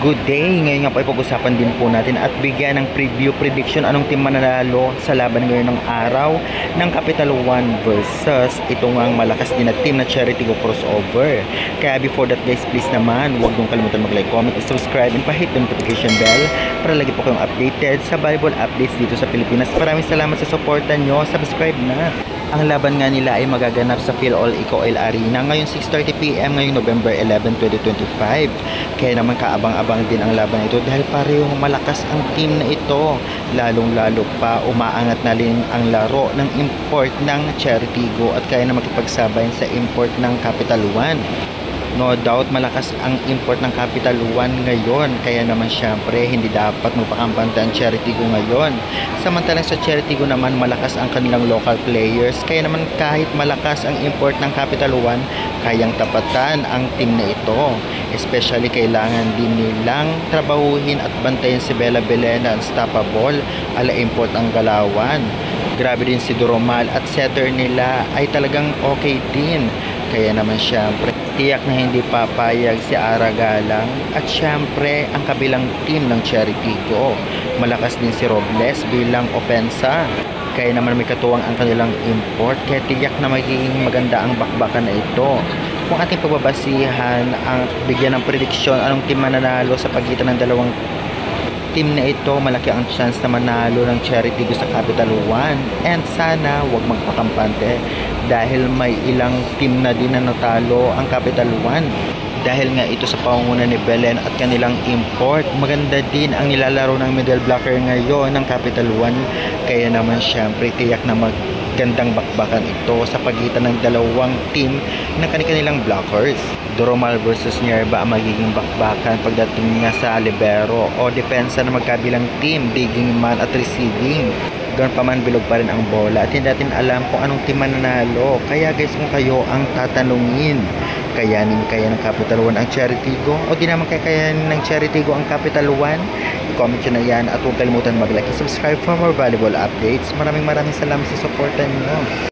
Good day! Ngayon nga po ay pag-usapan din po natin at bigyan ng prediction anong team mananalo sa laban ngayon ng araw ng Capital One versus itong ang malakas din na team na Charity Go Crossover. Kaya before that guys, please naman huwag niyong kalimutan mag-like, comment, subscribe and pa-hit the notification bell para lagi po kayong updated sa volleyball updates dito sa Pilipinas. Maraming salamat sa suporta nyo. Subscribe na! Ang laban nga nila ay magaganap sa Philol Eco Oil Arena ngayong 6:30 PM ngayong November 11, 2025. Kaya naman kaabang-abang din ang laban ito dahil parehong malakas ang team na ito. Lalong-lalo pa umaangat na rin ang laro ng import ng Charity Go at kaya na makipagsabayan sa import ng Capital One. No doubt malakas ang import ng Capital One ngayon, kaya naman syempre hindi dapat magpakampante ang Charity Go ngayon. Samantalang sa Charity Go naman malakas ang kanilang local players, kaya naman kahit malakas ang import ng Capital One, kayang tapatan ang team na ito. Especially kailangan din nilang trabahuhin at bantayan si Bella Belen na unstoppable ala import ang Galawan. Grabe din si Doromal at setter nila ay talagang okay din. Kaya naman syempre tiyak na hindi papayag si Ara Galang at syempre ang kabilang team ng Charity Go. Malakas din si Robles bilang opensa. Kaya naman may katuwang ang kanilang import, kaya tiyak na magiging maganda ang bakbakan na ito. Kung ating pagbabasihan ang bigyan ng prediksyon anong team mananalo sa pagitan ng dalawang team na ito, malaki ang chance na manalo ng Charity Go sa Capital One. And sana wag magpakampante dahil may ilang team na din na natalo ang Capital One. Dahil nga ito sa pangunguna ni Belen at kanilang import, maganda din ang nilalaro ng middle blocker ngayon ng Capital One. Kaya naman syempre tiyak na magandang bakbakan ito sa pagitan ng dalawang team ng kanilang blockers. Doromal versus Nierba ang magiging bakbakan pagdating nga sa libero o depensa ng magkabilang team, digging man at receiving. Ganoon pa man, bilog pa rin ang bola at hindi natin alam kung anong team mananalo. Kaya guys, kung kayo ang tatanungin, kayanin kaya ng Capital One ang Charity Go o di naman kakayanin ng Charity Go ang Capital One? I-comment nyo na yan at huwag kalimutan mag-like and subscribe for more valuable updates. Maraming salamat sa supportan nyo.